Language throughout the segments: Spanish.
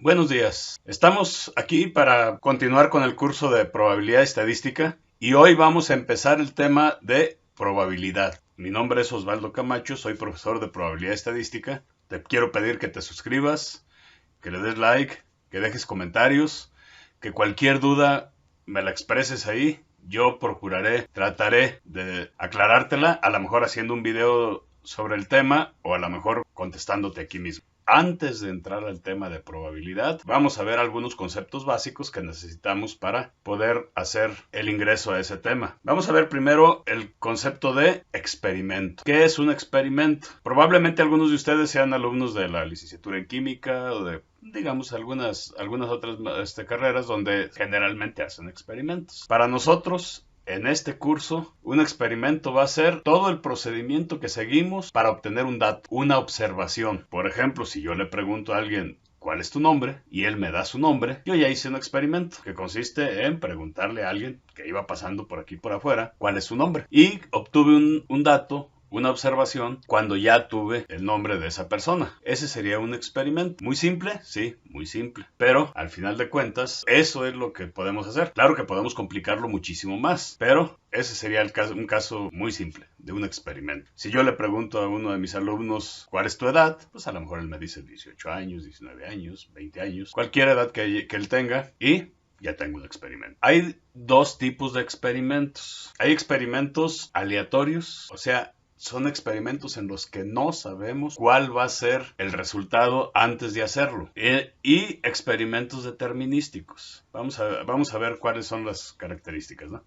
Buenos días. Estamos aquí para continuar con el curso de probabilidad estadística y hoy vamos a empezar el tema de probabilidad. Mi nombre es Osvaldo Camacho, soy profesor de probabilidad estadística. Te quiero pedir que te suscribas, que le des like, que dejes comentarios, que cualquier duda me la expreses ahí. Yo trataré de aclarártela, a lo mejor haciendo un video sobre el tema o a lo mejor contestándote aquí mismo. Antes de entrar al tema de probabilidad, vamos a ver algunos conceptos básicos que necesitamos para poder hacer el ingreso a ese tema. Vamos a ver primero el concepto de experimento. ¿Qué es un experimento? Probablemente algunos de ustedes sean alumnos de la licenciatura en química o de digamos, algunas otras carreras donde generalmente hacen experimentos. Para nosotros, en este curso, un experimento va a ser todo el procedimiento que seguimos para obtener un dato, una observación. Por ejemplo, si yo le pregunto a alguien, ¿cuál es tu nombre? Y él me da su nombre. Yo ya hice un experimento que consiste en preguntarle a alguien que iba pasando por aquí por afuera cuál es su nombre. Y obtuve un dato, una observación, cuando ya tuve el nombre de esa persona. Ese sería un experimento. Muy simple, sí, muy simple. Pero al final de cuentas, eso es lo que podemos hacer. Claro que podemos complicarlo muchísimo más, pero ese sería un caso muy simple de un experimento. Si yo le pregunto a uno de mis alumnos cuál es tu edad, pues a lo mejor él me dice 18 años, 19 años, 20 años, cualquier edad que él tenga y ya tengo un experimento. Hay dos tipos de experimentos. Hay experimentos aleatorios, o sea, son experimentos en los que no sabemos cuál va a ser el resultado antes de hacerlo. Y experimentos determinísticos. Vamos a ver cuáles son las características, ¿no?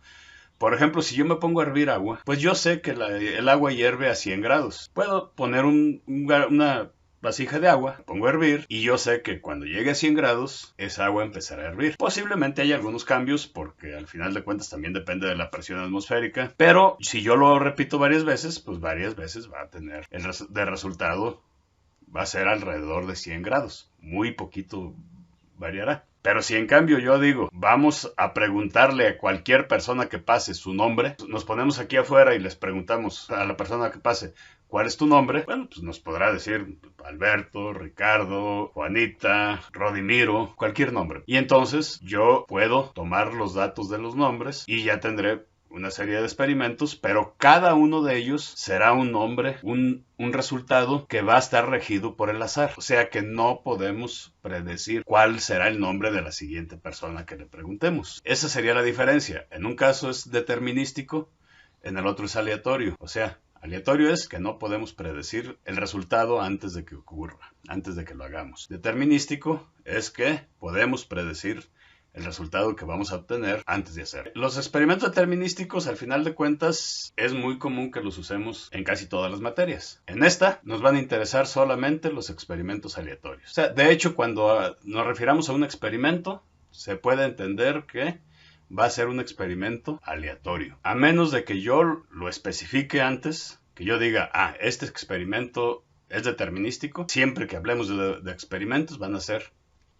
Por ejemplo, si yo me pongo a hervir agua, pues yo sé que el agua hierve a 100 grados. Puedo poner una vasija de agua, pongo a hervir y yo sé que cuando llegue a 100 grados esa agua empezará a hervir. Posiblemente haya algunos cambios porque al final de cuentas también depende de la presión atmosférica, pero si yo lo repito varias veces, pues varias veces va a tener de resultado va a ser alrededor de 100 grados. Muy poquito variará. Pero si en cambio yo digo, vamos a preguntarle a cualquier persona que pase su nombre, nos ponemos aquí afuera y les preguntamos a la persona que pase, ¿cuál es tu nombre? Bueno, pues nos podrá decir Alberto, Ricardo, Juanita, Rodimiro, cualquier nombre. Y entonces yo puedo tomar los datos de los nombres y ya tendré una serie de experimentos, pero cada uno de ellos será un nombre, un resultado que va a estar regido por el azar. O sea que no podemos predecir cuál será el nombre de la siguiente persona que le preguntemos. Esa sería la diferencia. En un caso es determinístico, en el otro es aleatorio. O sea, aleatorio es que no podemos predecir el resultado antes de que ocurra, antes de que lo hagamos. Determinístico es que podemos predecir el resultado que vamos a obtener antes de hacerlo. Los experimentos determinísticos, al final de cuentas, es muy común que los usemos en casi todas las materias. En esta nos van a interesar solamente los experimentos aleatorios. O sea, de hecho, cuando nos refiramos a un experimento, se puede entender que va a ser un experimento aleatorio. A menos de que yo lo especifique antes, que yo diga, este experimento es determinístico. Siempre que hablemos de experimentos van a ser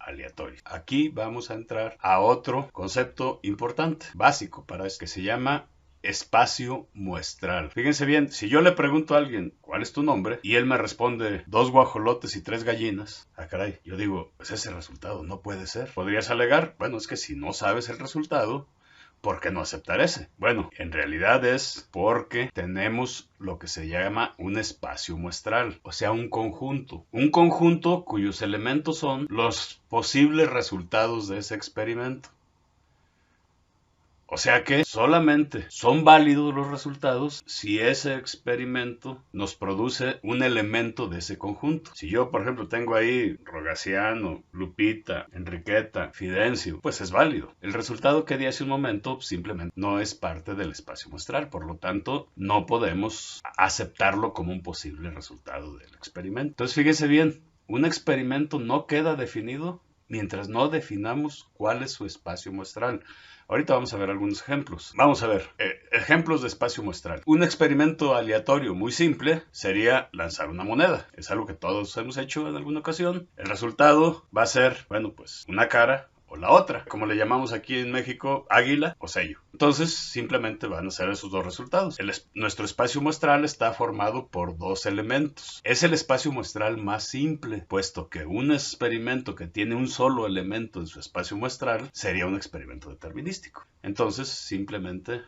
aleatorio. Aquí vamos a entrar a otro concepto importante, básico para esto, que se llama espacio muestral. Fíjense bien, si yo le pregunto a alguien ¿cuál es tu nombre? Y él me responde 2 guajolotes y 3 gallinas. Caray, yo digo, pues ese resultado no puede ser. ¿Podrías alegar? Bueno, es que si no sabes el resultado, ¿por qué no aceptar ese? Bueno, en realidad es porque tenemos lo que se llama un espacio muestral, o sea, un conjunto cuyos elementos son los posibles resultados de ese experimento. O sea que solamente son válidos los resultados si ese experimento nos produce un elemento de ese conjunto. Si yo, por ejemplo, tengo ahí Rogaciano, Lupita, Enriqueta, Fidencio, pues es válido. El resultado que di hace un momento simplemente no es parte del espacio muestral, por lo tanto no podemos aceptarlo como un posible resultado del experimento. Entonces fíjese bien, un experimento no queda definido mientras no definamos cuál es su espacio muestral. Ahorita vamos a ver algunos ejemplos. Vamos a ver ejemplos de espacio muestral. Un experimento aleatorio muy simple sería lanzar una moneda. Es algo que todos hemos hecho en alguna ocasión. El resultado va a ser, bueno, pues una cara o la otra, como le llamamos aquí en México, águila o sello. Entonces simplemente van a ser esos dos resultados. Nuestro espacio muestral está formado por dos elementos. Es el espacio muestral más simple, puesto que un experimento que tiene un solo elemento en su espacio muestral sería un experimento determinístico. Entonces simplemente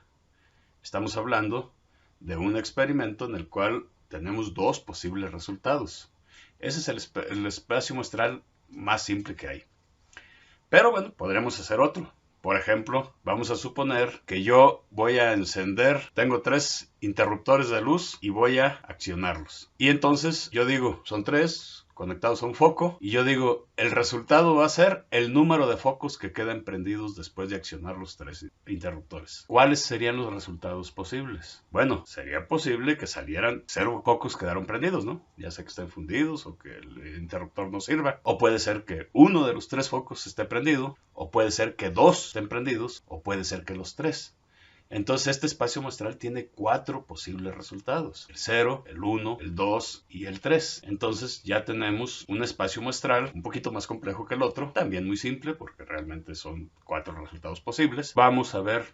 estamos hablando de un experimento en el cual tenemos dos posibles resultados. Ese es el espacio muestral más simple que hay. Pero bueno, podríamos hacer otro. Por ejemplo, vamos a suponer que yo voy a encender, tengo 3 interruptores de luz y voy a accionarlos. Y entonces yo digo, son 3 conectados a un foco, y yo digo, el resultado va a ser el número de focos que quedan prendidos después de accionar los 3 interruptores. ¿Cuáles serían los resultados posibles? Bueno, sería posible que salieran 0 focos quedaron prendidos, ¿no? Ya sea que estén fundidos o que el interruptor no sirva. O puede ser que uno de los 3 focos esté prendido, o puede ser que 2 estén prendidos, o puede ser que los 3. Entonces este espacio muestral tiene 4 posibles resultados. El 0, el 1, el 2 y el 3. Entonces ya tenemos un espacio muestral un poquito más complejo que el otro. También muy simple porque realmente son 4 resultados posibles. Vamos a ver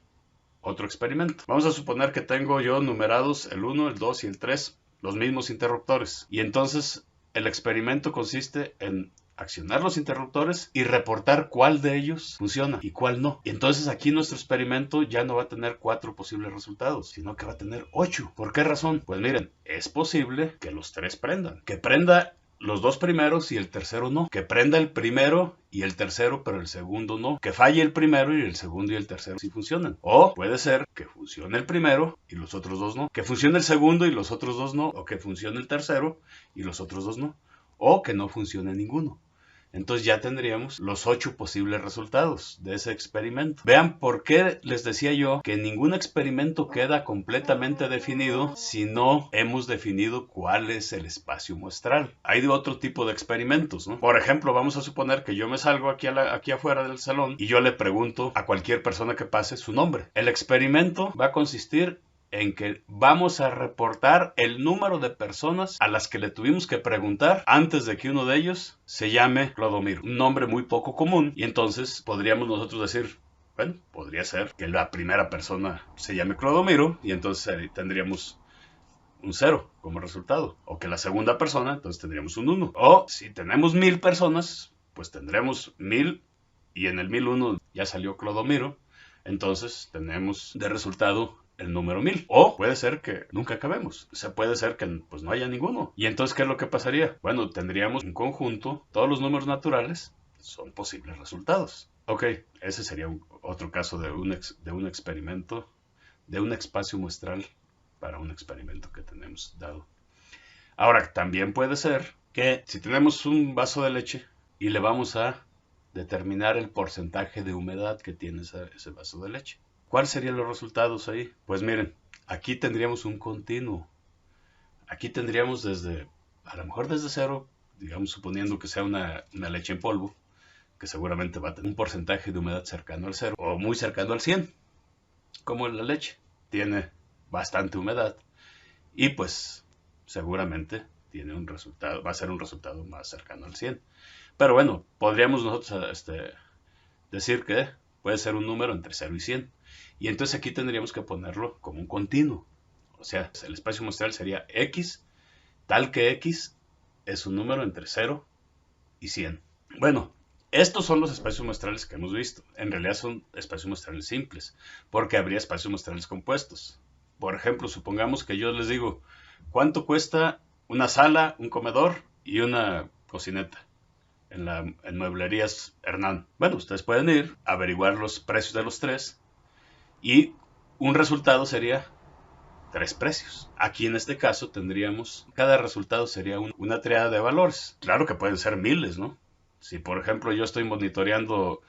otro experimento. Vamos a suponer que tengo yo numerados el 1, el 2 y el 3, los mismos interruptores. Y entonces el experimento consiste en accionar los interruptores y reportar cuál de ellos funciona y cuál no. Y entonces aquí nuestro experimento ya no va a tener 4 posibles resultados, sino que va a tener 8. ¿Por qué razón? Pues miren, es posible que los 3 prendan. Que prenda los 2 primeros y el tercero no. Que prenda el primero y el tercero, pero el segundo no. Que falle el primero y el segundo y el tercero sí funcionan. O puede ser que funcione el primero y los otros 2 no. Que funcione el segundo y los otros 2 no. O que funcione el tercero y los otros 2 no. O que no funcione ninguno. Entonces ya tendríamos los 8 posibles resultados de ese experimento. Vean por qué les decía yo que ningún experimento queda completamente definido si no hemos definido cuál es el espacio muestral. Hay de otro tipo de experimentos, ¿no? Por ejemplo, vamos a suponer que yo me salgo aquí afuera del salón y yo le pregunto a cualquier persona que pase su nombre. El experimento va a consistir en que vamos a reportar el número de personas a las que le tuvimos que preguntar antes de que uno de ellos se llame Clodomiro. Un nombre muy poco común, y entonces podríamos nosotros decir, bueno, podría ser que la primera persona se llame Clodomiro y entonces tendríamos un 0 como resultado. O que la segunda persona, entonces tendríamos un 1. O si tenemos 1000 personas, pues tendremos 1000 y en el 1001 ya salió Clodomiro. Entonces tenemos de resultado el número 1000. O puede ser que nunca acabemos. O sea, puede ser que pues no haya ninguno. Y entonces, ¿qué es lo que pasaría? Bueno, tendríamos un conjunto, todos los números naturales son posibles resultados. Ok, ese sería otro caso de un experimento, de un espacio muestral para un experimento que tenemos dado. Ahora, también puede ser que si tenemos un vaso de leche y le vamos a determinar el porcentaje de humedad que tiene ese vaso de leche. ¿Cuáles serían los resultados ahí? Pues miren, aquí tendríamos un continuo. Aquí tendríamos a lo mejor desde 0, digamos suponiendo que sea una leche en polvo, que seguramente va a tener un porcentaje de humedad cercano al 0 o muy cercano al 100, como la leche tiene bastante humedad y pues seguramente tiene un resultado, va a ser un resultado más cercano al 100. Pero bueno, podríamos nosotros decir que puede ser un número entre 0 y 100. Y entonces aquí tendríamos que ponerlo como un continuo. O sea, el espacio muestral sería X, tal que X es un número entre 0 y 100. Bueno, estos son los espacios muestrales que hemos visto. En realidad son espacios muestrales simples, porque habría espacios muestrales compuestos. Por ejemplo, supongamos que yo les digo, ¿cuánto cuesta una sala, un comedor y una cocineta en Mueblerías Hernán? Bueno, ustedes pueden ir, averiguar los precios de los 3 y un resultado sería 3 precios. Aquí en este caso tendríamos, cada resultado sería una triada de valores. Claro que pueden ser miles, ¿no? Si por ejemplo yo estoy monitoreando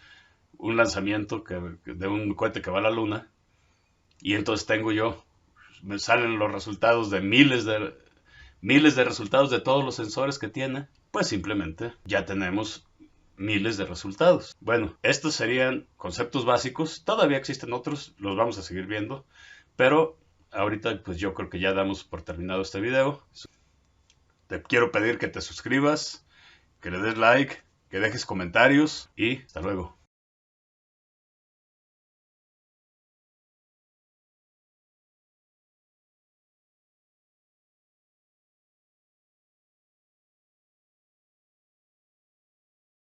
un lanzamiento de un cohete que va a la luna y entonces me salen los resultados de miles de resultados de todos los sensores que tiene, pues simplemente ya tenemos miles de resultados. Bueno, estos serían conceptos básicos. Todavía existen otros, los vamos a seguir viendo, pero ahorita pues yo creo que ya damos por terminado este video. Te quiero pedir que te suscribas, que le des like, que dejes comentarios y hasta luego.